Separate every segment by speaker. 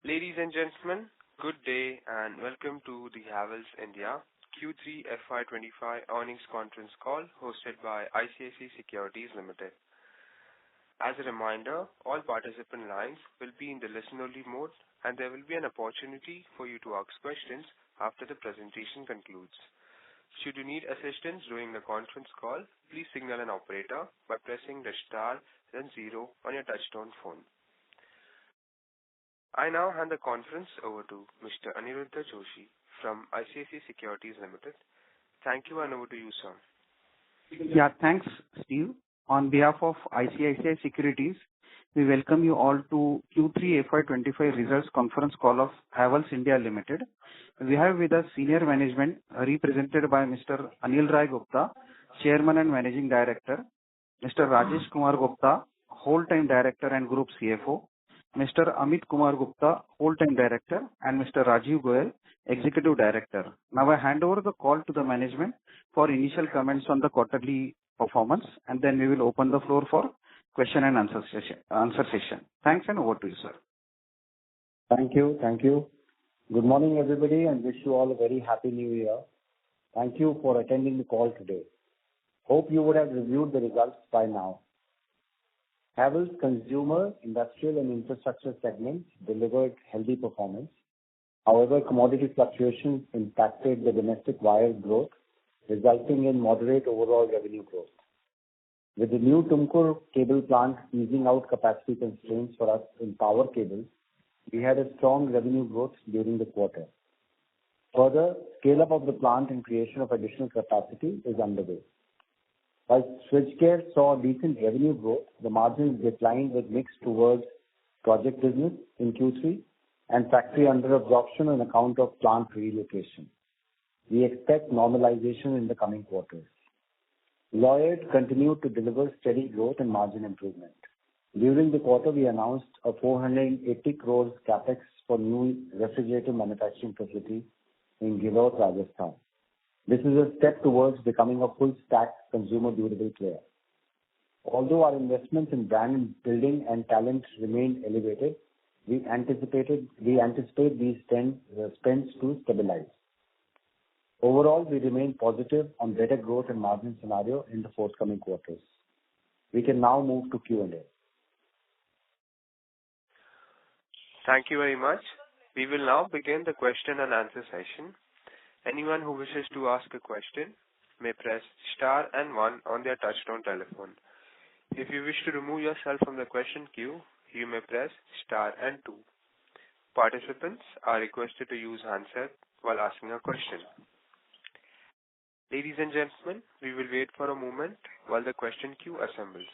Speaker 1: Ladies and gentlemen, good day and welcome to the Havells India Q3 FY25 earnings conference call hosted by ICICI Securities Limited. As a reminder, all participant lines will be in the listen-only mode and there will be an opportunity for you to ask questions after the presentation concludes. Should you need assistance during the conference call, please signal an operator by pressing the star then 0 on your touchtone phone. I now hand the conference over to Mr. Aniruddha Joshi from ICICI Securities Limited. Thank you and over to you, sir.
Speaker 2: Yeah, thanks, Steve. On behalf of ICICI Securities, we welcome you all to Q3 FY25 results conference call of Havells India Limited. We have with us senior management represented by Mr. Anil Rai Gupta, Chairman and Managing Director, Mr. Rajesh Kumar Gupta, Whole-Time Director and Group CFO, Mr. Amit Kumar Gupta, Whole-Time Director, and Mr. Rajiv Goyal, Executive Director. Now I hand over the call to the management for initial comments on the quarterly performance, and then we will open the floor for question and answer session. Thanks, and over to you, sir.
Speaker 3: Thank you. Good morning, everybody, and wish you all a very happy new year. Thank you for attending the call today. Hope you would have reviewed the results by now. Havells consumer, industrial and infrastructure segments delivered healthy performance. However, commodity fluctuations impacted the domestic wire growth, resulting in moderate overall revenue growth. With the new Tumkur cable plant easing out capacity constraints for us in power cables, we had a strong revenue growth during the quarter. Further, scale-up of the plant and creation of additional capacity is underway. While switchgear saw decent revenue growth, the margins declined with mix towards project business in Q3 and factory under absorption on account of plant relocation. We expect normalization in the coming quarters. Lloyd continued to deliver steady growth and margin improvement. During the quarter, we announced a 480 crores capex for new refrigerator manufacturing facility in Ghiloth, Rajasthan. This is a step towards becoming a full-stack consumer durable player. Although our investments in brand building and talent remained elevated, we anticipate these spends to stabilize. Overall, we remain positive on better growth and margin scenario in the forthcoming quarters. We can now move to Q&A.
Speaker 1: Thank you very much. We will now begin the question and answer session. Anyone who wishes to ask a question may press star and 1 on their touchtone telephone. If you wish to remove yourself from the question queue, you may press star and 2. Participants are requested to use handset while asking a question. Ladies and gentlemen, we will wait for a moment while the question queue assembles.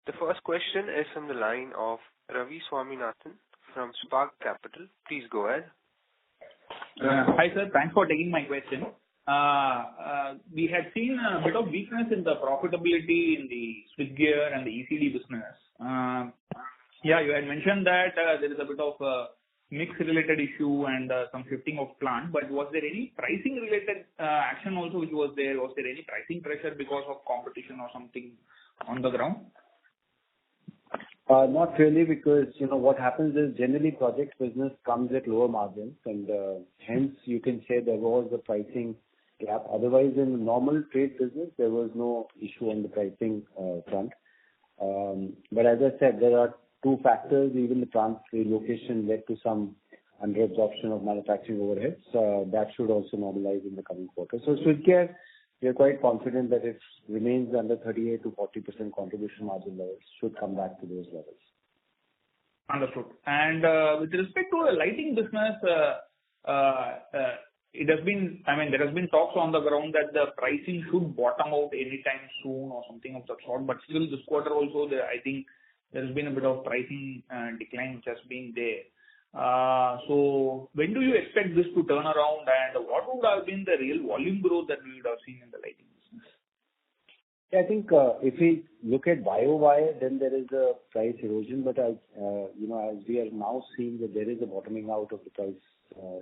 Speaker 1: The first question is from the line of Ravi Swaminathan from Spark Capital. Please go ahead.
Speaker 4: Hi sir, thanks for taking my question. We had seen a bit of weakness in the profitability in the switchgear and the ECD business. You had mentioned that there is a bit of a mix-related issue and some shifting of plant, but was there any pricing-related action also which was there? Was there any pricing pressure because of competition or something on the ground?
Speaker 3: Not really, because what happens is generally project business comes at lower margins, and hence you can say there was a pricing gap. Otherwise, in normal trade business, there was no issue on the pricing front. But as I said, there are two factors. Even the plant relocation led to some under absorption of manufacturing overheads. That should also normalize in the coming quarter. So switchgear, we are quite confident that it remains under 38 to 40% contribution margin levels, should come back to those levels.
Speaker 4: Understood. And with respect to the lighting business, there has been talks on the ground that the pricing should bottom out anytime soon or something of that sort. But still, this quarter also, I think there has been a bit of pricing decline which has been there. So when do you expect this to turn around, and what would have been the real volume growth that we would have seen in the lighting business?
Speaker 3: I think if we look at YOY, then there is a price erosion. But as we are now seeing that there is a bottoming out of the price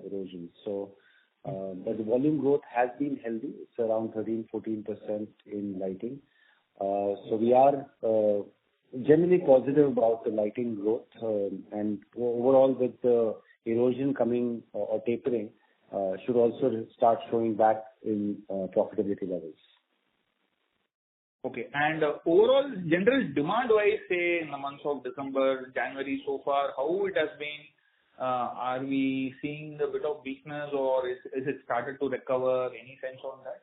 Speaker 3: erosion. So But the volume growth has been healthy. It's around 13-14% in lighting. So we are generally positive about the lighting growth, and overall with the erosion coming or tapering, should also start showing back in profitability levels.
Speaker 4: Okay. And overall, general demand-wise, say in the months of December, January so far, how it has been? Are we seeing a bit of weakness, or is it started to recover? Any sense on that?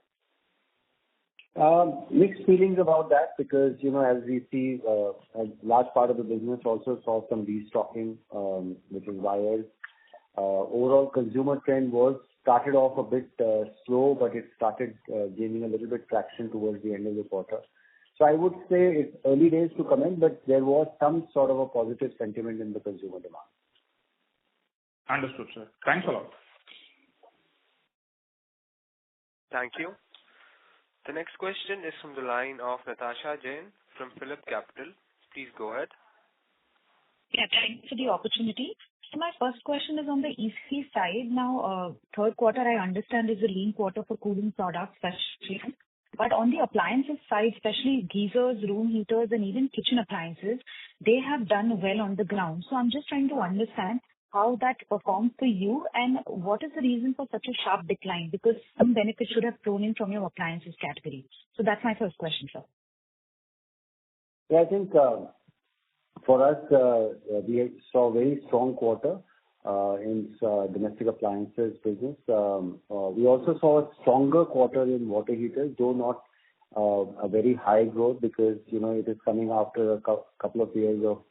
Speaker 3: Mixed feelings about that because, as we see, a large part of the business also saw some destocking, which is wires. Overall consumer trend started off a bit slow, but it started gaining a little bit traction towards the end of the quarter. So I would say it's early days to comment, but there was some sort of a positive sentiment in the consumer demand.
Speaker 4: Understood, sir. Thanks a lot.
Speaker 1: Thank you. The next question is from the line of Natasha Jain from Phillip Capital. Please go ahead.
Speaker 5: Yeah, thanks for the opportunity. So my first question is on the EC side. Now, third quarter, I understand, is a lean quarter for cooling products, especially. But on the appliances side, especially geysers, room heaters, and even kitchen appliances, they have done well on the ground. So I'm just trying to understand how that performed for you and what is the reason for such a sharp decline, because some benefit should have flown in from your appliances category. So that's my first question, sir.
Speaker 3: Yeah, I think for us, we saw a very strong quarter in domestic appliances business. We also saw a stronger quarter in water heaters, though not a very high growth because, it is coming after a couple of years of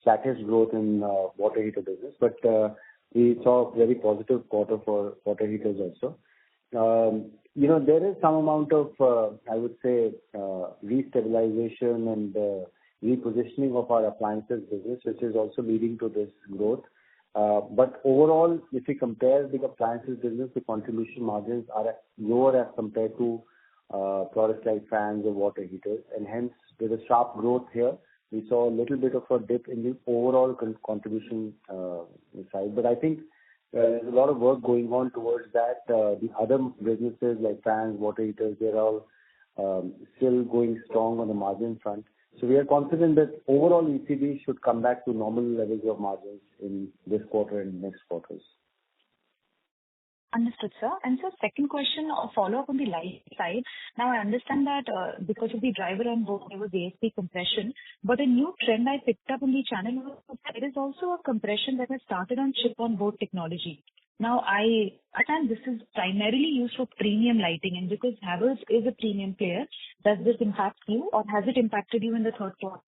Speaker 3: flattish growth in water heater business. But we saw a very positive quarter for water heaters also. There is some amount of, I would say, restabilization and repositioning of our appliances business, which is also leading to this growth. But overall, if we compare the appliances business, the contribution margins are lower as compared to products like fans or water heaters. And hence, with a sharp growth here, we saw a little bit of a dip in the overall contribution side. But I think there's a lot of work going on towards that. The other businesses like fans, water heaters, they're all still going strong on the margin front. So we are confident that overall ECD should come back to normal levels of margins in this quarter and next quarters.
Speaker 5: Understood, sir. And so second question, a follow-up on the light side. Now, I understand that because of the driver on board, there was ASP compression, but a new trend I picked up in the channel was there is also a compression that has started on chip-on-board technology. Now, I understand this is primarily used for premium lighting, and because Havells is a premium player, does this impact you, or has it impacted you in the third quarter?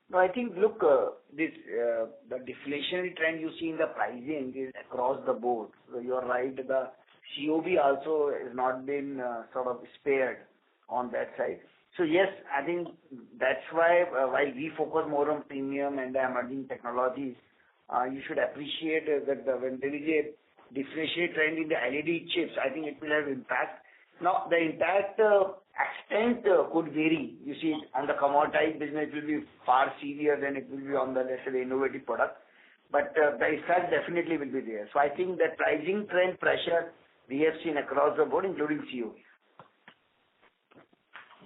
Speaker 6: No, I think, look, the deflationary trend you see in the pricing is across the board. So you're right, the COB also has not been sort of spared on that side. So yes, I think that's why while we focus more on premium and the emerging technologies, you should appreciate that when there is a deflationary trend in the LED chips, I think it will have impact. Now, the impact extent could vary. You see, on the commoditized business, it will be far severe than it will be on the, let's say, the innovative product. But the effect definitely will be there. So I think that pricing trend pressure we have seen across the board, including COB.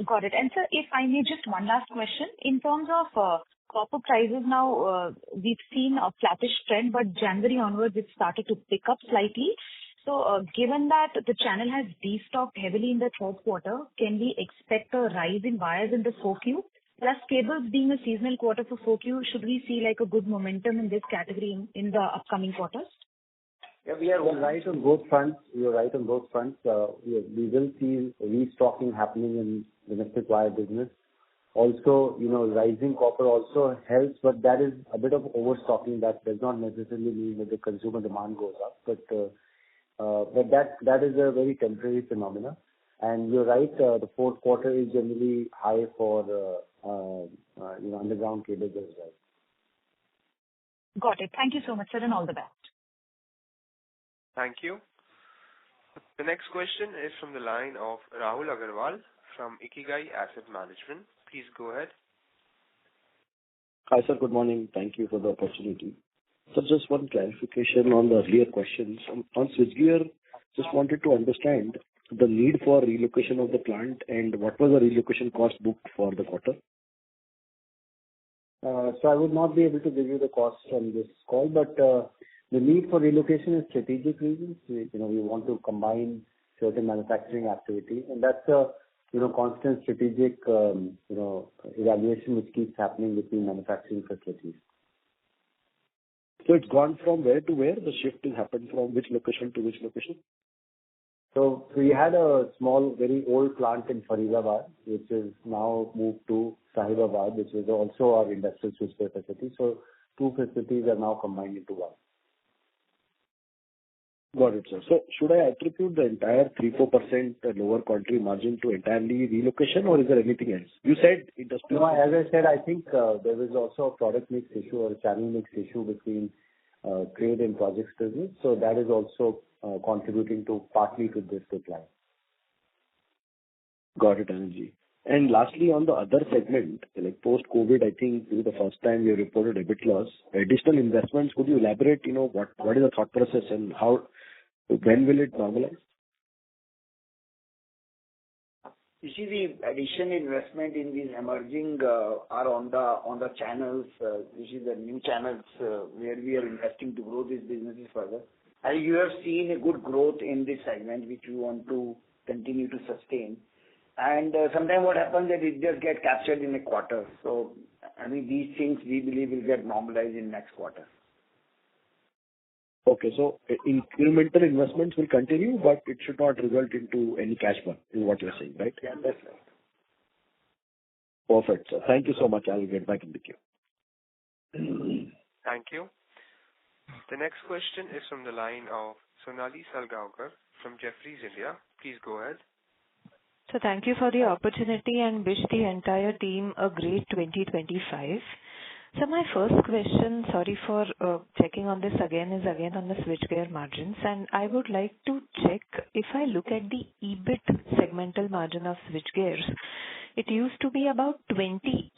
Speaker 5: Got it. And sir, if I may, just one last question. In terms of copper prices now, we've seen a flattish trend, but January onwards, it started to pick up slightly. So given that the channel has destocked heavily in the third quarter, can we expect a rise in wires in the 4Q? Plus cables being a seasonal quarter for 4Q, should we see like a good momentum in this category in the upcoming quarters?
Speaker 3: Yeah, we are right on both fronts. We will see restocking happening in domestic wire business. Also, rising copper also helps, but that is a bit of overstocking. That does not necessarily mean that the consumer demand goes up. But that is a very temporary phenomena. And you're right, the fourth quarter is generally high for underground cables as well.
Speaker 5: Got it. Thank you so much, sir, and all the best.
Speaker 1: Thank you. The next question is from the line of Rahul Agarwal from Ikigai Asset Management. Please go ahead.
Speaker 7: Hi, sir. Good morning. Thank you for the opportunity. So just one clarification on the earlier questions. On switchgear, Just wanted to understand the need for relocation of the plant and what was the relocation cost booked for the quarter?
Speaker 3: So I would not be able to give you the cost on this call, but the need for relocation is strategic reasons. We want to combine certain manufacturing activities, and that's a constant strategic evaluation which keeps happening between manufacturing facilities.
Speaker 7: So it's gone from where to where? The shift has happened from which location to which location?
Speaker 3: So we had a small, very old plant in Faridabad, which is now moved to Sahibabad, which is also our industrial switchgear facility. So two facilities are now combined into one.
Speaker 7: Got it, sir. So should I attribute the entire 3-4% lower country margin to entirely relocation, or is there anything else? You said industrial.
Speaker 3: No, as I said, I think there was also a product mix issue or a channel mix issue between trade and projects business. So that is also contributing to partly to this decline.
Speaker 7: Got it, Anand. And lastly, on the other segment, like post-COVID, I think this is the first time we have reported EBIT loss. Additional investments, could you elaborate, what is the thought process and when will it normalize?
Speaker 6: You see, the additional investment in these emerging are on the channels, which is the new channels where we are investing to grow these businesses further. And you have seen a good growth in this segment, which we want to continue to sustain. And sometimes what happens that it just get captured in a quarter. So, these things we believe will get normalized in next quarter.
Speaker 7: Okay, so incremental investments will continue, but it should not result into any cash burn, is what you're saying, right?
Speaker 6: Yeah, that's right.
Speaker 7: Perfect, sir. Thank you so much. I'll get back in the queue.
Speaker 1: Thank you. The next question is from the line of Sonali Salgaonkar from Jefferies India. Please go ahead.
Speaker 8: So thank you for the opportunity and wish the entire team a great 2025. So my first question, sorry for checking on this again, is again on the switchgear margins. And I would like to check, if I look at the EBIT segmental margin of switchgears, it used to be about 28%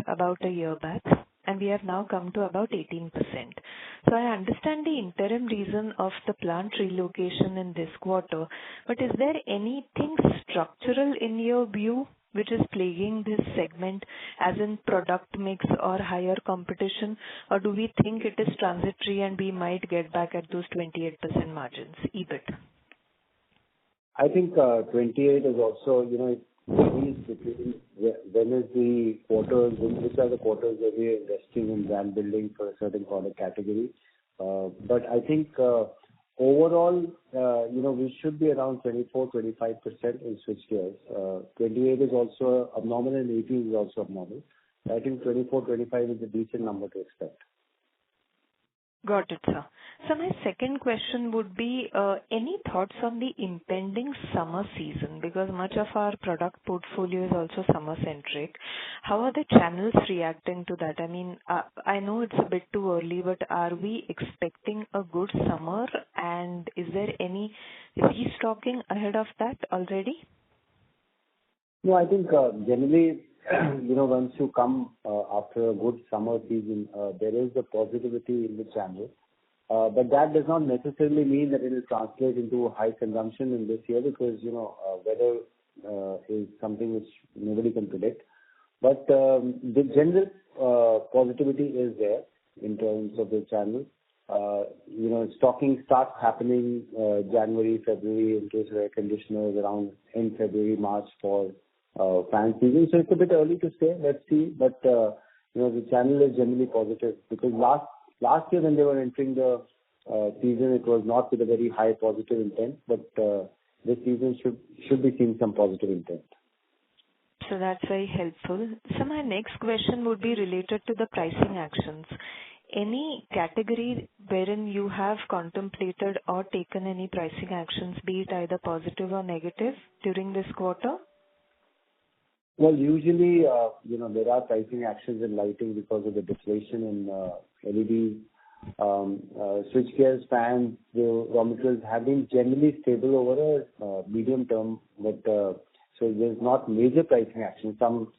Speaker 8: about a year back, and we have now come to about 18%. So I understand the interim reason of the plant relocation in this quarter, but is there anything structural in your view which is plaguing this segment, as in product mix or higher competition, or do we think it is transitory and we might get back at those 28% margins, EBIT?
Speaker 3: I think 28 is also, it varies between when is the quarters, which are the quarters where we are investing in brand building for a certain product category. But I think overall, we should be around 24-25% in switchgears. 28 is also abnormal and 18 is also abnormal. I think 24-25 is a decent number to expect.
Speaker 8: Got it, sir. So my second question would be, any thoughts on the impending summer season? Because much of our product portfolio is also summer-centric. How are the channels reacting to that? I know it's a bit too early, but are we expecting a good summer? And is there any restocking ahead of that already?
Speaker 3: No, I think generally, once you come after a good summer season, there is a positivity in the channel. But that does not necessarily mean that it will translate into high consumption in this year because, weather is something which nobody can predict. But the general positivity is there in terms of the channel. Stocking starts happening January, February in case of air conditioners, around end February, March for fan season. So it's a bit early to say. Let's see. But the channel is generally positive because last year when they were entering the season, it was not with a very high positive intent. But this season should be seeing some positive intent.
Speaker 8: So that's very helpful. So my next question would be related to the pricing actions. Any category wherein you have contemplated or taken any pricing actions, be it either positive or negative during this quarter?
Speaker 3: Well, usually, there are pricing actions in lighting because of the deflation in LED, switchgears, fans. The raw materials have been generally stable over a medium term, but so there's not major pricing action. Some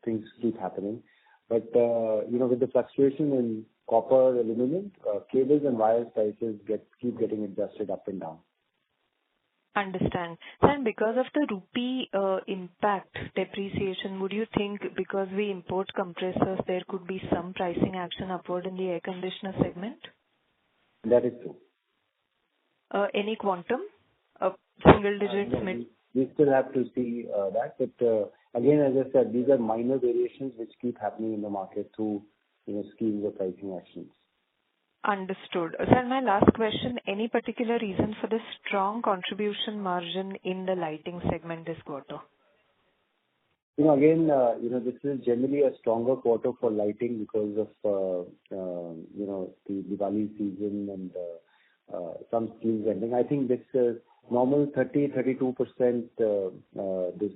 Speaker 3: things keep happening, but with the fluctuation in copper, aluminum, cables and wires prices keep getting adjusted up and down.
Speaker 8: Understand. And because of the rupee impact depreciation, would you think because we import compressors, there could be some pricing action upward in the air conditioner segment?
Speaker 3: That is true.
Speaker 8: Any quantum? Single digits, mid?
Speaker 3: We still have to see that. But again, as I said, these are minor variations which keep happening in the market through schemes of pricing actions.
Speaker 8: Understood. Sir, my last question, any particular reason for the strong contribution margin in the lighting segment this quarter?
Speaker 3: Again, this is generally a stronger quarter for lighting because of, the Diwali season and some schemes ending. I think this normal 32%,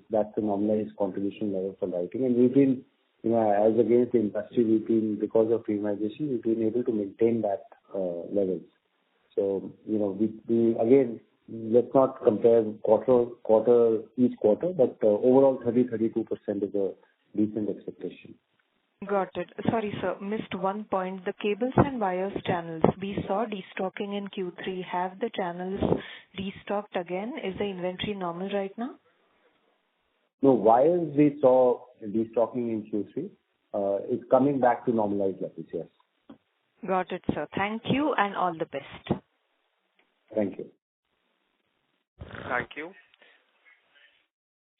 Speaker 3: that's the normalized contribution level for lighting. And we've been, as against the industry, because of premiumization, we've been able to maintain that levels. So, we again, let's not compare each quarter, but overall 32% is a decent expectation.
Speaker 8: Got it. Sorry, sir, missed one point. The cables and wires channels, we saw destocking in Q3. Have the channels destocked again? Is the inventory normal right now?
Speaker 3: No, wires we saw destocking in Q3. It's coming back to normalized levels, yes.
Speaker 8: Got it, sir. Thank you and all the best.
Speaker 3: Thank you.
Speaker 1: Thank you.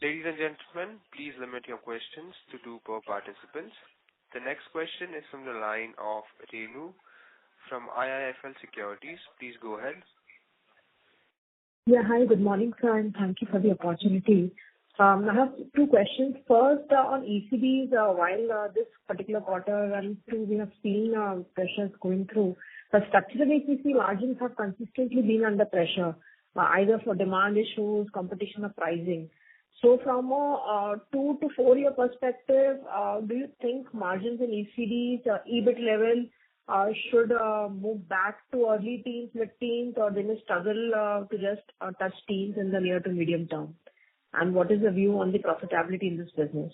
Speaker 1: Ladies and gentlemen, please limit your questions to 2 per participants. The next question is from the line of Renu from IIFL Securities. Please go ahead.
Speaker 9: Yeah, hi, good morning, sir, and thank you for the opportunity. I have 2 questions. First, on ECDs, while this particular quarter and through, we have seen pressures going through, but structurally, ECD margins have consistently been under pressure, either for demand issues, competition, or pricing. So from a 2 to 4 year perspective, do you think margins in ECDs, EBIT level, should move back to early teens, mid-teens, or they may struggle to just touch teens in the near to medium term? And what is the view on the profitability in this business?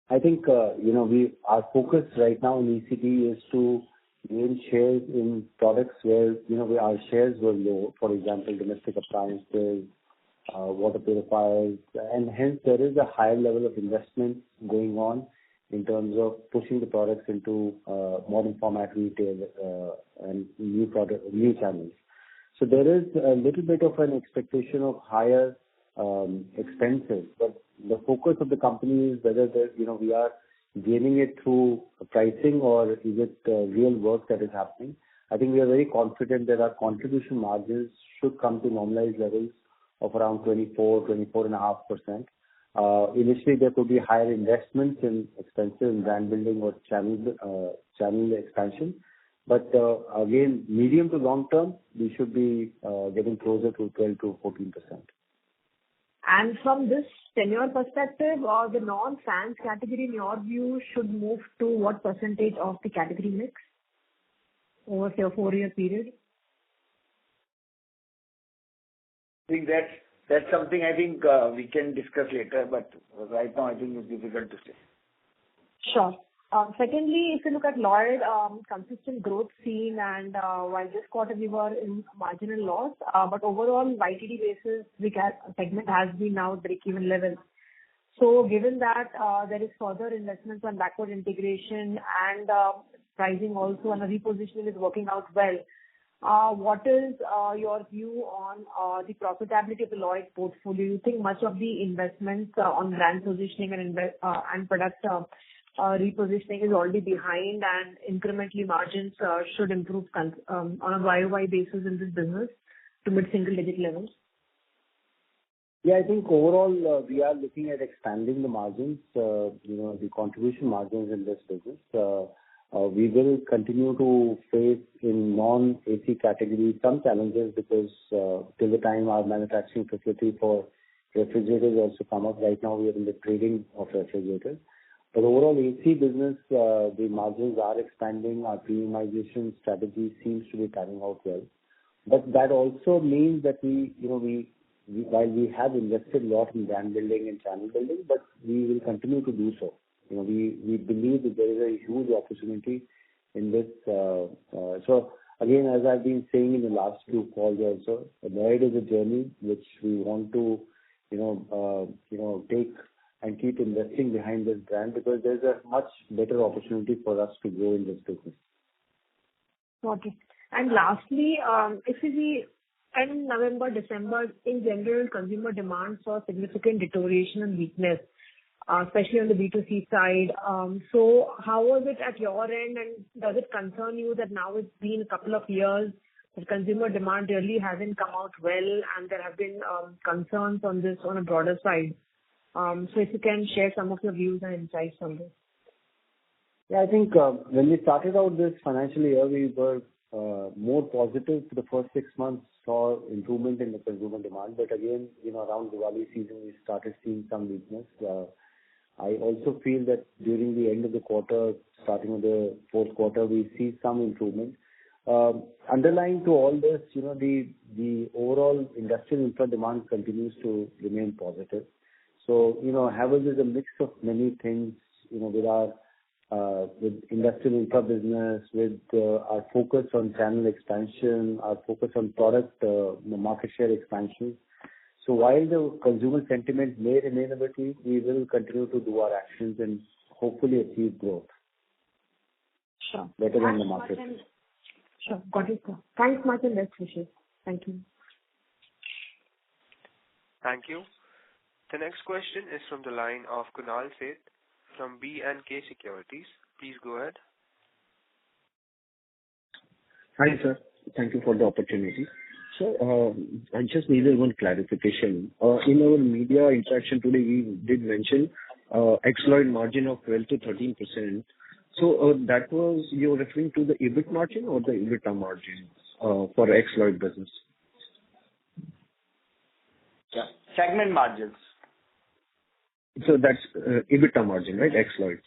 Speaker 3: I think, our focus right now in ECD is to gain shares in products where, our shares were low, for example, domestic appliances, water purifiers, and hence there is a higher level of investment going on in terms of pushing the products into modern format retail and new channels. So there is a little bit of an expectation of higher expenses, but the focus of the company is whether we are gaining it through pricing or is it real work that is happening. I think we are very confident that our contribution margins should come to normalized levels of around 24.5%. Initially, there could be higher investments in expensive brand building or channel expansion. But again, medium to long term, we should be getting closer to 12 to 14%.
Speaker 9: And from this tenure perspective, the non-fans category, in your view, should move to what percentage of the category mix over, say, a 4-year period?
Speaker 6: I think that's something I think we can discuss later, but right now I think it's difficult to say.
Speaker 9: Sure. Secondly, if you look at Lloyd, consistent growth seen, and while this quarter we were in marginal loss, but overall YTD basis, the segment has been now at break-even level. So given that there is further investments on backward integration and pricing also and the repositioning is working out well, what is your view on the profitability of the Lloyd portfolio? You think much of the investments on brand positioning and product repositioning is already behind, and incrementally margins should improve on a YOY basis in this business to mid-single digit levels?
Speaker 3: Yeah, I think overall we are looking at expanding the margins, the contribution margins in this business. We will continue to face in non-AC category some challenges because till the time our manufacturing facility for refrigerators also come up. Right now we are in the trading of refrigerators. But overall AC business, the margins are expanding. Our premiumization strategy seems to be panning out well. But that also means that while we have invested a lot in brand building and channel building, but we will continue to do so. We believe that there is a huge opportunity in this. So again, as I've been saying in the last few calls also, Lloyd is a journey which we want to, take and keep investing behind this brand because there's a much better opportunity for us to grow in this business.
Speaker 9: Okay. And lastly, if we see in November, December, in general, consumer demand saw significant deterioration and weakness, especially on the B2C side. So how was it at your end, and does it concern you that now it's been a couple of years that consumer demand really hasn't come out well, and there have been concerns on this on a broader side? So if you can share some of your views and insights on this.
Speaker 3: Yeah, I think when we started out this financial year, we were more positive. For the first 6 months, saw improvement in the consumer demand. But again, around Diwali season, we started seeing some weakness. I also feel that during the end of the quarter, starting of the fourth quarter, we see some improvement. Underlying to all this, the overall industrial infra demand continues to remain positive. So, Havells is a mix of many things, with our with industrial infra business, with our focus on channel expansion, our focus on product market share expansion. So while the consumer sentiment may remain a bit weak, we will continue to do our actions and hopefully achieve growth.
Speaker 9: Sure.
Speaker 3: Better than the market.
Speaker 9: Sure. Got it, sir. Thanks much and best wishes. Thank you.
Speaker 1: Thank you. The next question is from the line of Kunal Seth from B&K Securities. Please go ahead.
Speaker 7: Hi, sir. Thank you for the opportunity. So, I just needed one clarification. In our media interaction today, we did mention ex-Lloyd margin of 12 to 13%. So, that was you're referring to the EBIT margin or the EBITDA margin for ex-Lloyd business?
Speaker 6: Yeah, segment margins.
Speaker 7: So that's EBITDA margin, right? Ex-Lloyd.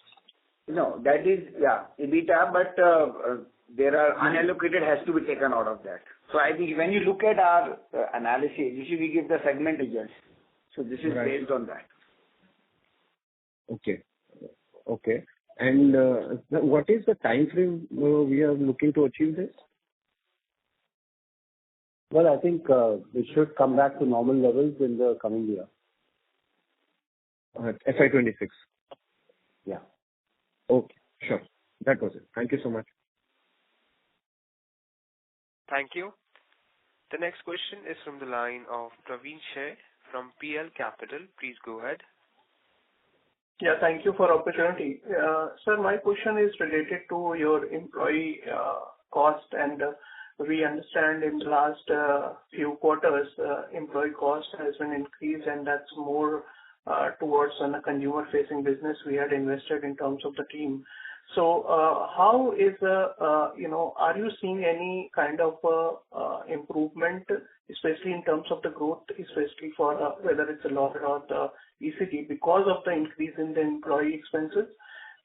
Speaker 6: No, that is, EBITDA, but there are unallocated has to be taken out of that. So I think when you look at our analysis, usually we give the segment results. So this is based on that.
Speaker 7: Okay. And what is the time frame we are looking to achieve this?
Speaker 3: Well, I think it should come back to normal levels in the coming year.
Speaker 7: FY26?
Speaker 3: Yeah.
Speaker 7: Okay, sure. That was it. Thank you so much.
Speaker 1: Thank you. The next question is from the line of Praveen Sheh from PL Capital. Please go ahead.
Speaker 10: Yeah, thank you for opportunity. Sir, my question is related to your employee cost, and we understand in the last few quarters, employee cost has been increased, and that's more towards on a consumer-facing business we had invested in terms of the team. So, how is are you seeing any kind of improvement, especially in terms of the growth, especially for whether it's a Lloyd or the ECD, because of the increase in the employee expenses?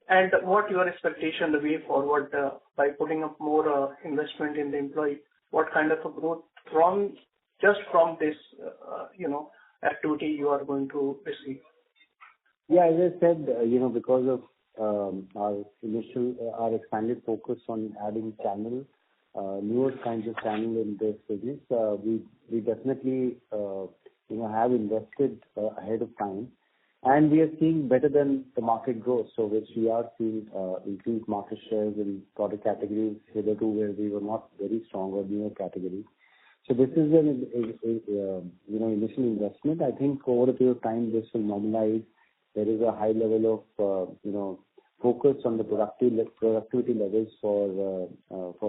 Speaker 10: And what your expectation the way forward by putting up more investment in the employee? What kind of a growth from this activity you are going to receive?
Speaker 3: Yeah, as I said, because of our expanded focus on adding channel, newer kinds of channel in this business, we definitely have invested ahead of time, and we are seeing better than the market growth. So which we are seeing increased market shares in product categories hitherto where we were not very strong, or newer categories. So this is an initial investment. I think over a period of time this will normalize. There is a high level of focus on the productivity levels for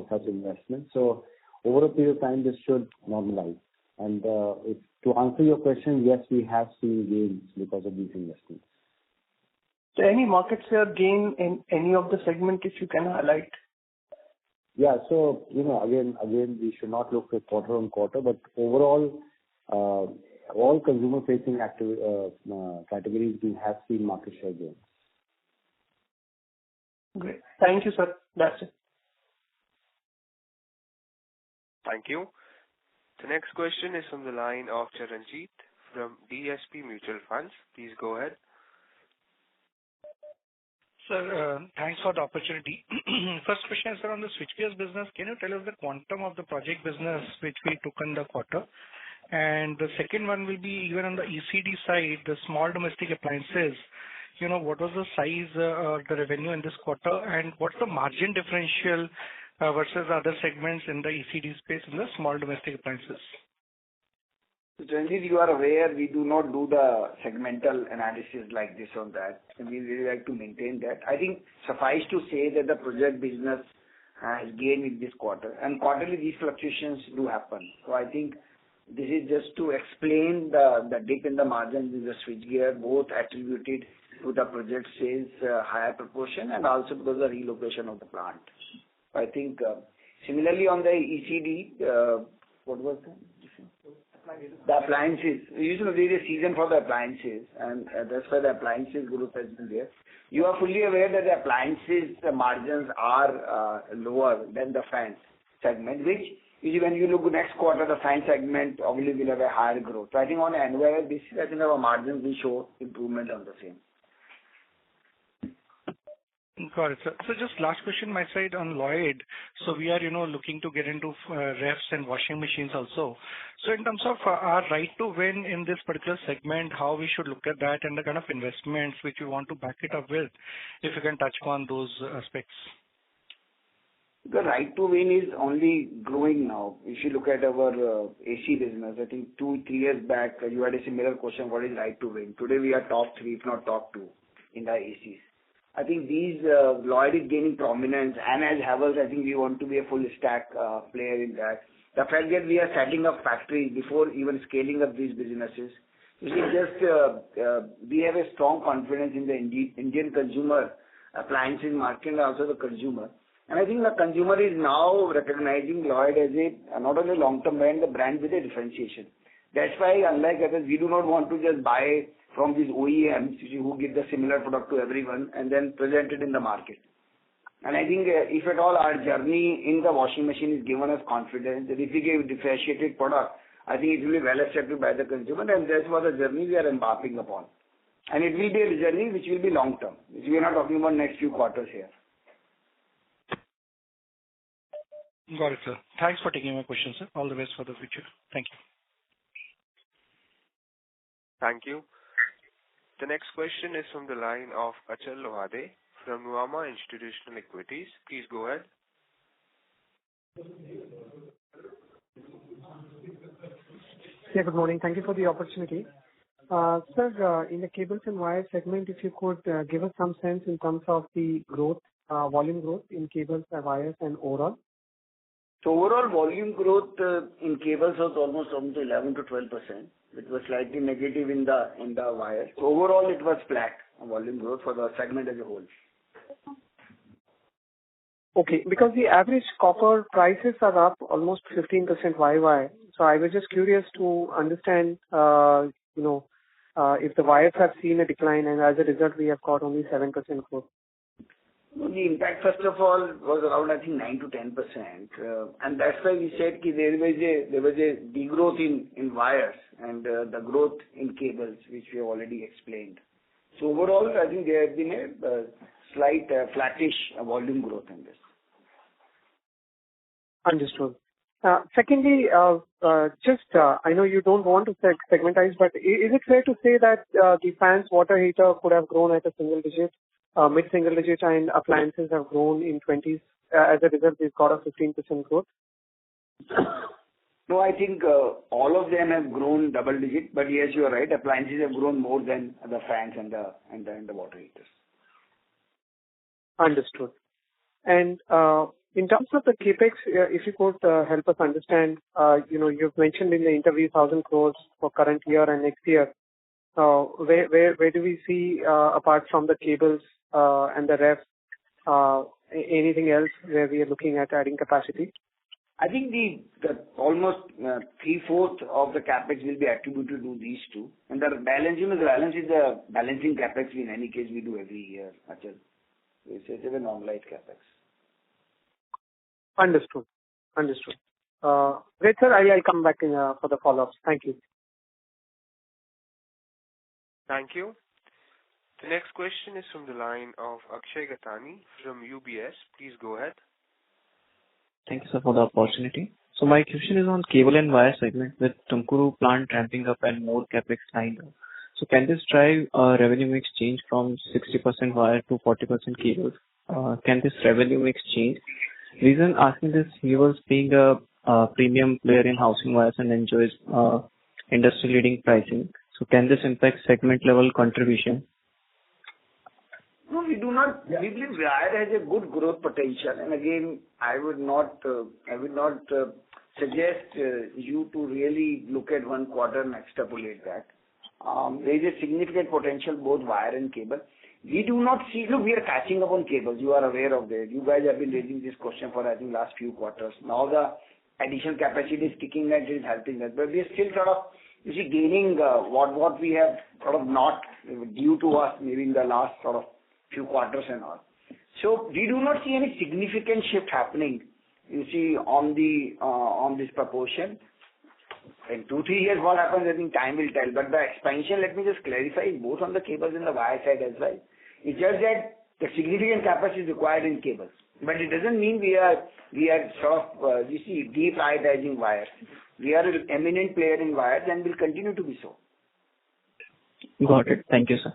Speaker 3: such investments. So over a period of time this should normalize. And to answer your question, yes, we have seen gains because of these investments.
Speaker 10: So any market share gain in any of the segment if you can highlight?
Speaker 3: Yeah. So, again, we should not look at quarter on quarter, but overall, all consumer-facing categories, we have seen market share gains.
Speaker 10: Great. Thank you, sir. That's it.
Speaker 1: Thank you. The next question is from the line of Charanjit from DSP Mutual Funds. Please go ahead.
Speaker 11: Sir, thanks for the opportunity. First question is, sir, on the switchgears business, can you tell us the quantum of the project business which we took in the quarter? And the second one will be even on the ECD side, the small domestic appliances. What was the size of the revenue in this quarter, and what's the margin differential versus other segments in the ECD space in the small domestic appliances?
Speaker 6: Ranjit, you are aware we do not do the segmental analysis like this on that, and we really like to maintain that. I think suffice to say that the project business has gained in this quarter, and quarterly these fluctuations do happen. So I think this is just to explain the dip in the margins in the switchgear, both attributed to the project sales higher proportion and also because of the relocation of the plant. I think similarly on the ECD, what was that? The appliances. Usually there is a season for the appliances, and that's why the appliances growth has been there. You are fully aware that the appliances margins are lower than the fans segment, which usually when you look next quarter, the fan segment obviously will have a higher growth. So I think on an annual basis, I think our margins will show improvement on the same.
Speaker 11: Got it, sir. So just last question my side on Lloyd. So we are, looking to get into refs and washing machines also. So in terms of our right to win in this particular segment, how we should look at that and the kind of investments which we want to back it up with, if you can touch upon those aspects.
Speaker 6: The right to win is only growing now. If you look at our AC business, I think 2-3 years back, you had a similar question, what is right to win? Today we are top 3, if not top 2 in the ACs. I think these Lloyd is gaining prominence, and as Havells, I think we want to be a full stack player in that. The fact that we are setting up factories before even scaling up these businesses, we have a strong confidence in the Indian consumer appliances market and also the consumer. And I think the consumer is now recognizing Lloyd as a not only long-term brand, the brand with a differentiation. That's why, unlike others, we do not want to just buy from these OEMs who give the similar product to everyone and then present it in the market. And I think if at all our journey in the washing machine is given us confidence that if we give differentiated product, I think it will be well accepted by the consumer, and that's what the journey we are embarking upon. And it will be a journey which will be long-term. We are not talking about next few quarters here.
Speaker 11: Got it, sir. Thanks for taking my question, sir. All the best for the future. Thank you.
Speaker 1: Thank you. The next question is from the line of Achal Lohade from Nuvama Institutional Equities. Please go ahead.
Speaker 12: Yeah, good morning. Thank you for the opportunity. Sir, in the cables and wires segment, if you could give us some sense in terms of the growth, volume growth in cables and wires and overall.
Speaker 6: So overall volume growth in cables was almost 11 to 12%. It was slightly negative in the wire. So overall, it was flat volume growth for the segment as a whole.
Speaker 12: Okay, because the average copper prices are up almost 15% YY. So I was just curious to understand, if the wires have seen a decline, and as a result, we have got only 7% growth.
Speaker 6: The impact, first of all, was around, I think, 9 to 10%. And that's why we said there was a degrowth in wires and the growth in cables, which we have already explained. So overall, I think there has been a slight flattish volume growth in this.
Speaker 12: Understood. Secondly, I know you don't want to segmentize, but is it fair to say that the fans water heater could have grown at a single digit? Mid-single digit, and appliances have grown in 20s. As a result, we've got a 15% growth.
Speaker 6: No, I think all of them have grown double digit. But yes, you are right. Appliances have grown more than the fans and the water heaters.
Speaker 12: Understood. And in terms of the capex, if you could help us understand, you've mentioned in the interview 1,000 crores for current year and next year. Where do we see, apart from the cables and the refs, anything else where we are looking at adding capacity?
Speaker 6: I think the almost 3/4 of the capex will be attributed to these two, and the balance is the balancing capex. In any case, we do every year. Achal, it's a normalized capex.
Speaker 12: Understood. Great, sir. I'll come back for the follow-ups. Thank you.
Speaker 1: Thank you. The next question is from the line of Akshay Gattani from UBS. Please go ahead.
Speaker 13: Thank you, sir, for the opportunity. So my question is on cable and wire segment with Tumkuru plant ramping up and more capex lined up. So can this drive revenue mix change from 60% wire to 40% cables? Can this revenue mix change? Reason asking this, Havells being a premium player in housing wires and enjoys industry-leading pricing. So can this impact segment level contribution?
Speaker 6: No, we do not. We believe wire has a good growth potential. And again, I would not suggest you to really look at one quarter and extrapolate that. There is a significant potential both wire and cable. We do not see. Look, we are catching up on cables. You are aware of that. You guys have been raising this question for I think last few quarters. Now the additional capacity is kicking in, it is helping us. But we are still sort of, you see, gaining what we have sort of not due to us maybe in the last sort of few quarters and all. So we do not see any significant shift happening, you see, on this proportion. In 2-3 years, what happens, I think time will tell. But the expansion, let me just clarify, both on the cables and the wire side as well. It's just that the significant capacity is required in cables. But it doesn't mean we are sort of, you see, deprioritizing wires. We are an eminent player in wires and will continue to be so.
Speaker 13: Got it. Thank you, sir.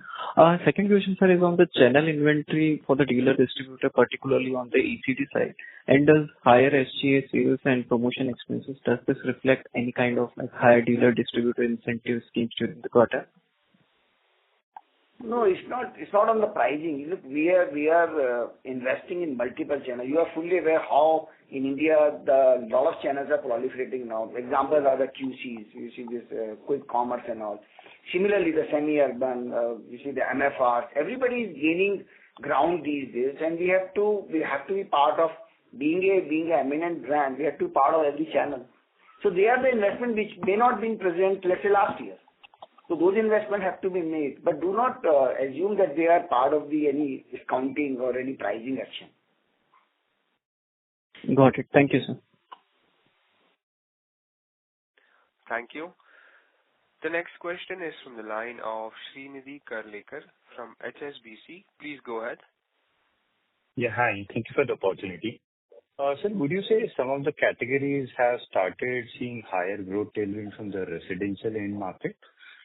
Speaker 13: Second question, sir, is on the channel inventory for the dealer distributor, particularly on the ECD side. And does higher SGA sales and promotion expenses, does this reflect any kind of like higher dealer distributor incentive schemes during the quarter?
Speaker 6: No, it's not on the pricing. Look, we are investing in multiple channels. You are fully aware how in India the lot of channels are proliferating now. Examples are the QCs. You see this quick commerce and all. Similarly, the semi-urban, you see the MFRs. Everybody is gaining ground these days, and we have to be part of being an eminent brand. We have to be part of every channel. So they are the investment which may not be present, let's say, last year. So those investments have to be made, but do not assume that they are part of any discounting or any pricing action.
Speaker 13: Got it. Thank you, sir.
Speaker 1: Thank you. The next question is from the line of Srinidhi Karlekar from HSBC. Please go ahead.
Speaker 14: Yeah, hi. Thank you for the opportunity. Sir, would you say some of the categories have started seeing higher growth tailwind from the residential end market?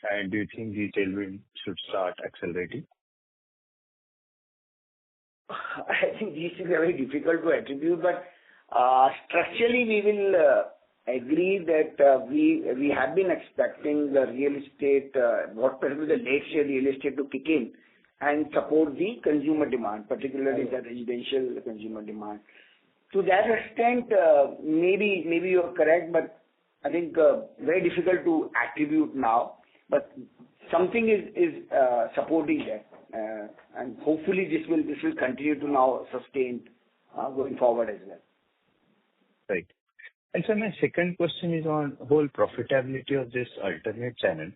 Speaker 14: And do you think the tailwind should start accelerating?
Speaker 6: I think these things are very difficult to attribute, but structurally we will agree that we have been expecting the real estate, particularly the late-stage real estate to kick in and support the consumer demand, particularly the residential consumer demand. To that extent, maybe you are correct, but I think very difficult to attribute now. But something is supporting that, and hopefully this will continue to now sustain going forward as well.
Speaker 14: Right. And so my second question is on whole profitability of this alternate channel.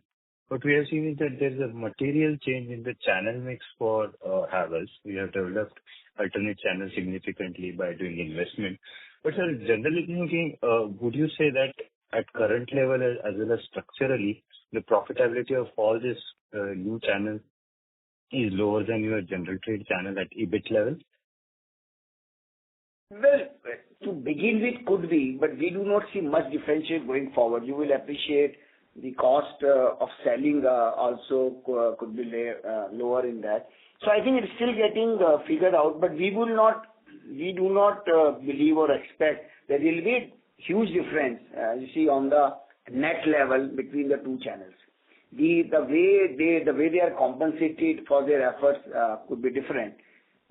Speaker 14: What we have seen is that there's a material change in the channel mix for Havells. We have developed alternate channels significantly by doing investment. But sir, generally thinking, would you say that at current level as well as structurally, the profitability of all this new channel is lower than your general trade channel at EBIT level?
Speaker 6: Well, to begin with could be, but we do not see much differentiate going forward. You will appreciate the cost of selling also could be lower in that. So I think it's still getting figured out, but we do not believe or expect that there will be a huge difference, you see, on the net level between the two channels. The way they are compensated for their efforts could be different.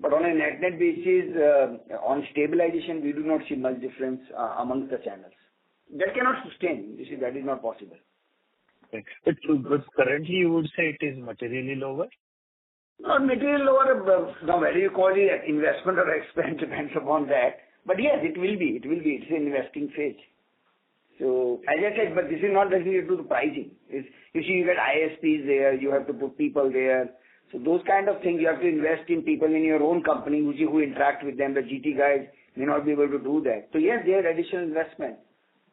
Speaker 6: But on a net basis, on stabilization, we do not see much difference amongst the channels. That cannot sustain. You see, that is not possible.
Speaker 14: Okay. But currently you would say it is materially lower?
Speaker 6: Not materially lower. Now, whether you call it investment or expense depends upon that. But yes, it will be. It's an investing phase. So, as I said, but this is not necessarily to the pricing. You see, you get ISPs there, you have to put people there. So those kind of things, you have to invest in people in your own company, who interact with them. The GT guys may not be able to do that. So yes, they are additional investment.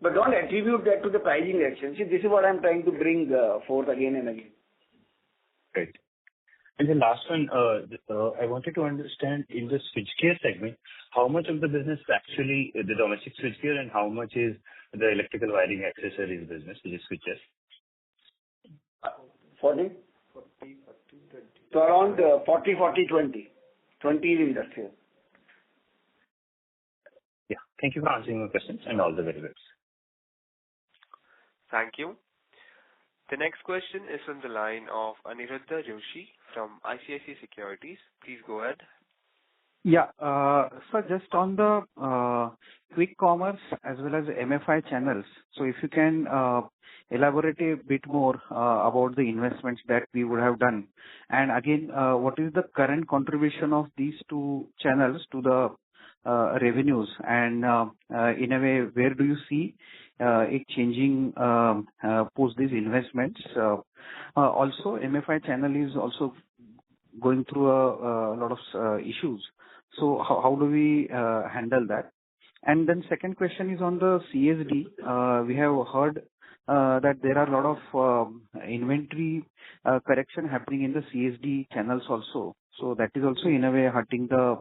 Speaker 6: But don't attribute that to the pricing action. See, this is what I'm trying to bring forth again and again.
Speaker 14: Right. And the last one, I wanted to understand in the switchgear segment, how much of the business is actually the domestic switchgear and how much is the electrical wiring accessories business, which is switches?
Speaker 6: 40? 40, 20. So around 40, 40, 20. 20 is industrial.
Speaker 14: Yeah. Thank you for answering my questions and all the very best.
Speaker 1: Thank you. The next question is from the line of Aniruddha Joshi from ICICI Securities. Please go ahead.
Speaker 2: Yeah. So just on the quick commerce as well as MFI channels. So if you can elaborate a bit more about the investments that we would have done. And again, what is the current contribution of these two channels to the revenues? And in a way, where do you see it changing post these investments? Also, MFI channel is also going through a lot of issues. So how do we handle that? And then second question is on the CSD. We have heard that there are a lot of inventory correction happening in the CSD channels also. So that is also in a way hurting the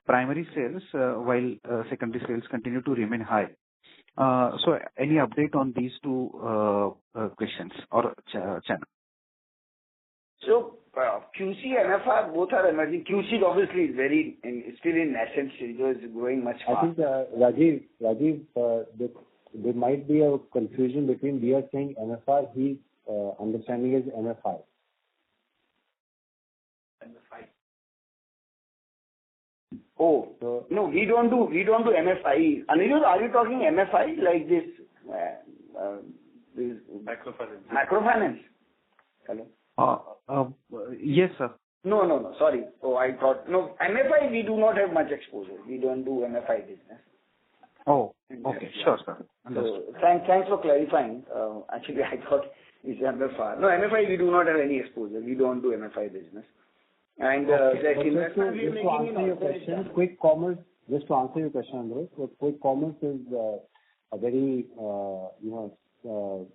Speaker 2: primary sales while secondary sales continue to remain high. So any update on these two questions or channel?
Speaker 6: So QC and MFR both are emerging. QC obviously is still in nascent stage. It is growing much faster.
Speaker 3: I think Rajiv, there might be a confusion between we are saying MFR, his understanding is MFI.
Speaker 6: MFI. Oh, so, no, we don't do MFI. Anirudh, are you talking MFI like this?
Speaker 1: Microfinance.
Speaker 6: Microfinance. Hello.
Speaker 2: Yes, sir.
Speaker 6: No. Sorry. Oh, I thought no. MFI we do not have much exposure. We don't do MFI business.
Speaker 2: Oh, okay, sure, sir.
Speaker 6: So, thanks for clarifying. Actually, I thought it's MFI. No, MFI we do not have any exposure. We don't do MFI business. And the investment we are making in
Speaker 3: your question, quick commerce. Just to answer your question, Andrew, so quick commerce is a very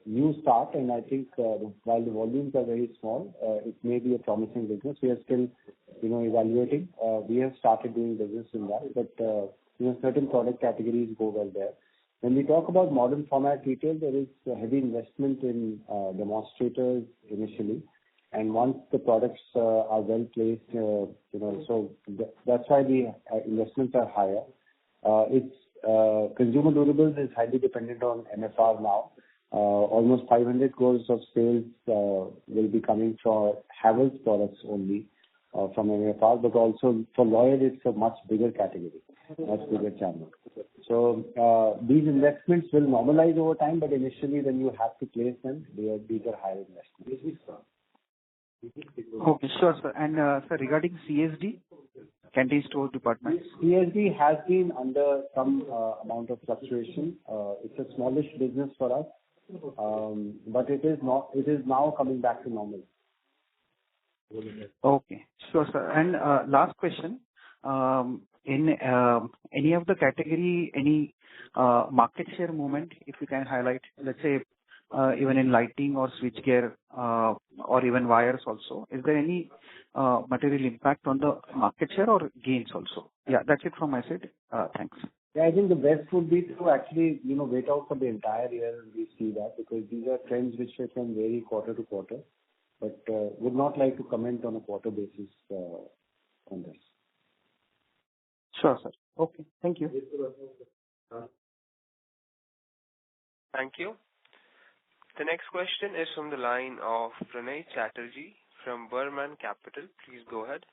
Speaker 3: new start, and I think while the volumes are very small, it may be a promising business. We are still evaluating. We have started doing business in that, but certain product categories go well there. When we talk about modern format retail, there is a heavy investment in demonstrators initially, and once the products are well placed, so that's why the investments are higher. It's consumer durables is highly dependent on MFR now. Almost 500 crores of sales will be coming for Havells products only from MFR, but also for Lloyd, it's a much bigger category, much bigger channel. So these investments will normalize over time, but initially when you have to place them, these are higher investments.
Speaker 2: Okay, sure, sir. And sir, regarding CSD, canteen store department?
Speaker 3: CSD has been under some amount of fluctuation. It's a smallish business for us, but it is now coming back to normal.
Speaker 2: Okay, sure, sir. And last question. In any of the category, any market share movement, if you can highlight, let's say, even in lighting or switchgear or even wires also, is there any material impact on the market share or gains also? Yeah, that's it from my side. Thanks.
Speaker 3: Yeah, I think the best would be to actually, wait out for the entire year and we see that, because these are trends which can vary quarter to quarter, but would not like to comment on a quarter basis on this.
Speaker 2: Sure, sir. Okay, thank you.
Speaker 1: Thank you. The next question is from the line of Pranay Chatterjee from Burman Capital. Please go ahead.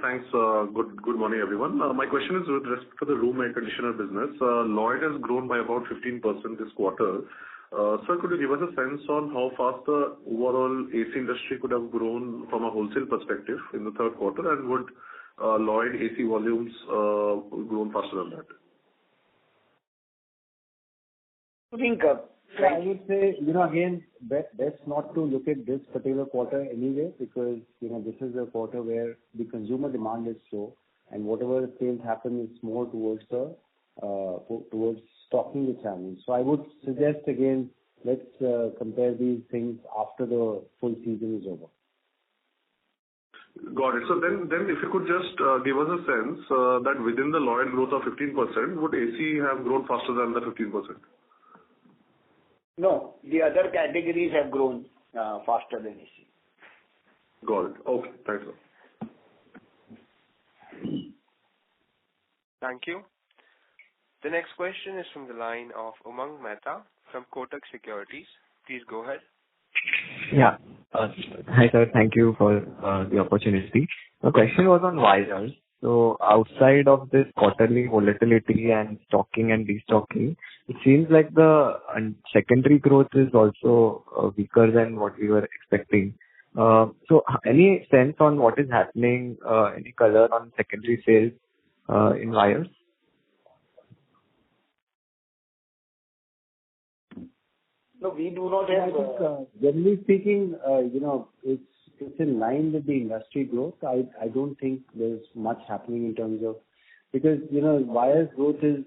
Speaker 15: Thanks. Good morning, everyone. My question is with respect to the room air conditioner business. Lloyd has grown by about 15% this quarter. Sir, could you give us a sense on how fast the overall AC industry could have grown from a wholesale perspective in the third quarter, and would Lloyd AC volumes grown faster than that?
Speaker 6: I think
Speaker 3: I would say, again, best not to look at this particular quarter anyway, because, this is a quarter where the consumer demand is slow, and whatever sales happen is more towards stocking the channels. So I would suggest, again, let's compare these things after the full season is over.
Speaker 15: Got it. So then if you could just give us a sense that within the Lloyd growth of 15%, would AC have grown faster than the 15%?
Speaker 6: No, the other categories have grown faster than AC.
Speaker 15: Got it. Okay. Thanks, sir.
Speaker 1: Thank you. The next question is from the line of Umang Mehta from Kotak Securities. Please go ahead.
Speaker 13: Yeah. Hi, sir. Thank you for the opportunity. The question was on wires. So outside of this quarterly volatility and stocking and destocking, it seems like the secondary growth is also weaker than what we were expecting. So any sense on what is happening, any color on secondary sales in wires?
Speaker 6: No, we do not have.
Speaker 3: I think, generally speaking, it's in line with the industry growth. I don't think there's much happening in terms of, because wires growth is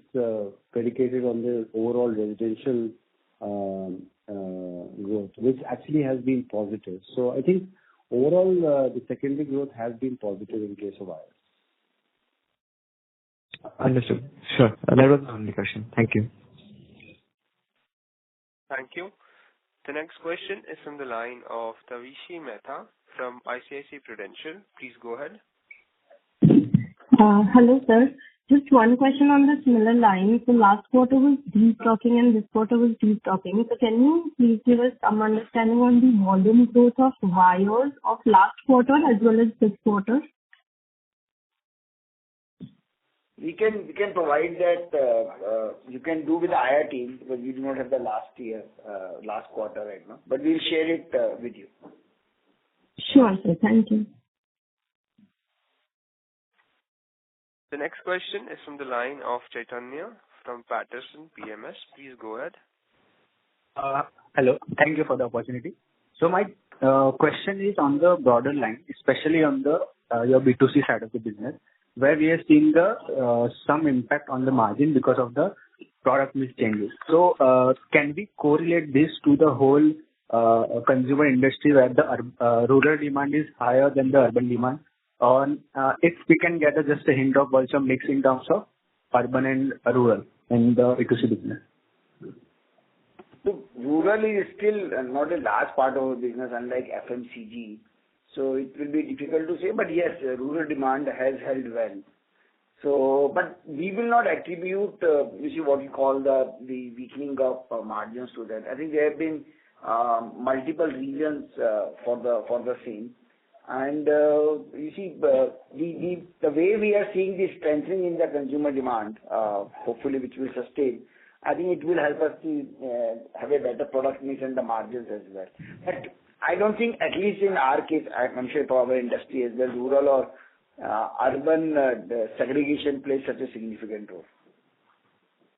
Speaker 3: predicated on the overall residential growth, which actually has been positive. So I think overall the secondary growth has been positive in case of wires.
Speaker 13: Understood. Sure. That was the only question. Thank you.
Speaker 1: Thank you. The next question is from the line of Tavishi Mehta from ICICI Prudential. Please go ahead.
Speaker 9: Hello, sir. Just one question on the similar line. So last quarter was destocking and this quarter was destocking. So can you please give us some understanding on the volume growth of wires of last quarter as well as this quarter?
Speaker 6: We can provide that. You can do with the IR team because we do not have the last quarter right now. But we'll share it with you.
Speaker 9: Sure, sir. Thank you.
Speaker 1: The next question is from the line of Chaitanya from Patterson PMS. Please go ahead.
Speaker 2: Hello. Thank you for the opportunity. So my question is on the broader line, especially on the your B2C side of the business, where we are seeing some impact on the margin because of the product mix changes. So can we correlate this to the whole consumer industry where the rural demand is higher than the urban demand? Or if we can get just a hint of also mix in terms of urban and rural in the B2C business.
Speaker 6: So rural is still not a large part of our business, unlike FMCG. So it will be difficult to say, but yes, rural demand has held well. So, but we will not attribute, what we call the weakening of margins to that. I think there have been multiple reasons for the same. And the way we are seeing the strengthening in the consumer demand, hopefully which will sustain, I think it will help us to have a better product mix and the margins as well. But I don't think, at least in our case, I'm sure for our industry as well, rural or urban segregation plays such a significant role.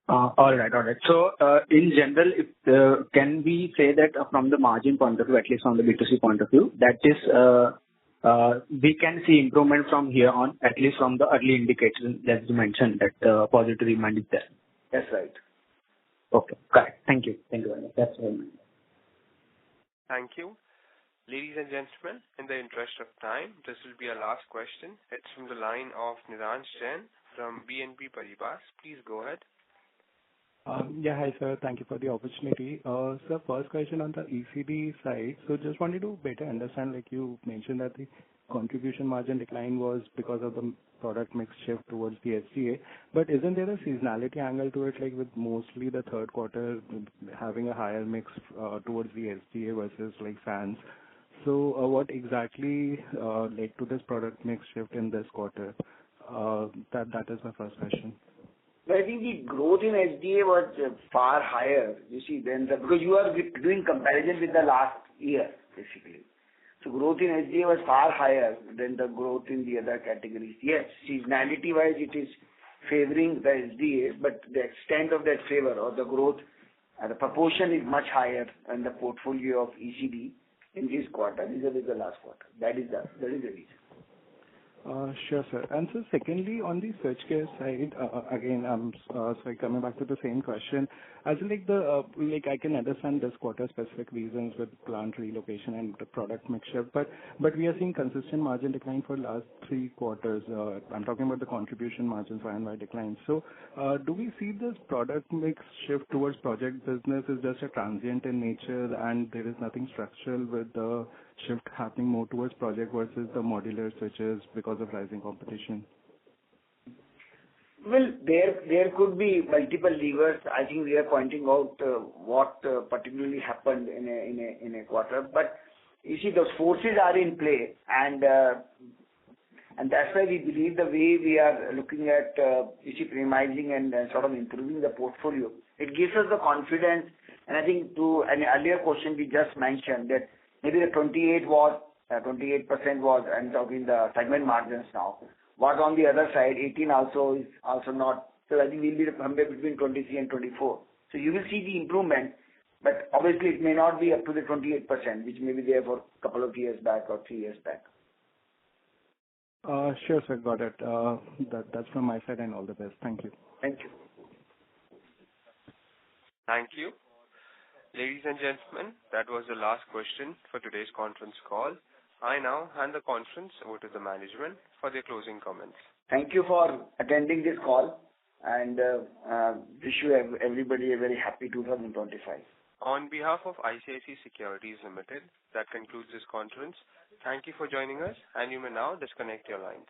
Speaker 2: All right. So, in general, can we say that from the margin point of view, at least from the B2C point of view, that is, we can see improvement from here on, at least from the early indicators that you mentioned, that positive demand is there?
Speaker 6: That's right.
Speaker 2: Okay, correct. Thank you. Thank you very much. That's all.
Speaker 1: Thank you. Ladies and gentlemen, in the interest of time, this will be our last question. It's from the line of Niransh Jain from BNP Paribas. Please go ahead.
Speaker 16: Yeah, hi sir. Thank you for the opportunity. Sir, first question on the ECD side. So just wanted to better understand, like you mentioned that the contribution margin decline was because of the product mix shift towards the SDA. But isn't there a seasonality angle to it, like with mostly the third quarter having a higher mix towards the SDA versus like fans? So what exactly led to this product mix shift in this quarter? That is my first question.
Speaker 6: I think the growth in SDA was far higher, because you are doing comparison with the last year, basically. So growth in SDA was far higher than the growth in the other categories. Yes, seasonality-wise, it is favoring the SDA, but the extent of that favor or the growth, the proportion is much higher in the portfolio of ECD in this quarter than the last quarter. That is the reason.
Speaker 16: Sure, sir. And so secondly, on the switchgear side, again, I'm sorry, coming back to the same question. As in, like, I can understand this quarter specific reasons with plant relocation and the product mixture, but we are seeing consistent margin decline for last 3 quarters. I'm talking about the contribution margins Y-on-Y decline. So, do we see this product mix shift towards project business is just a transient in nature, and there is nothing structural with the shift happening more towards project versus the modular switches because of rising competition?
Speaker 6: Well, there could be multiple levers. I think we are pointing out what particularly happened in a quarter. But you see, those forces are in play, and that's why we believe the way we are looking at premiumizing and sort of improving the portfolio, it gives us the confidence. And I think to an earlier question we just mentioned that maybe the 28% was, I'm talking the segment margins now, was on the other side, 18 also is also not. So I think we'll be somewhere between 23 and 24. So you will see the improvement, but obviously it may not be up to the 28%, which may be there for a couple of years back or 3 years back.
Speaker 16: Sure, sir. Got it. That's from my side, and all the best. Thank you.
Speaker 6: Thank you.
Speaker 1: Thank you. Ladies and gentlemen, that was the last question for today's conference call. I now hand the conference over to the management for their closing comments.
Speaker 6: Thank you for attending this call, and wish you everybody a very happy 2025.
Speaker 1: On behalf of ICICI Securities Limited, that concludes this conference. Thank you for joining us, and you may now disconnect your lines.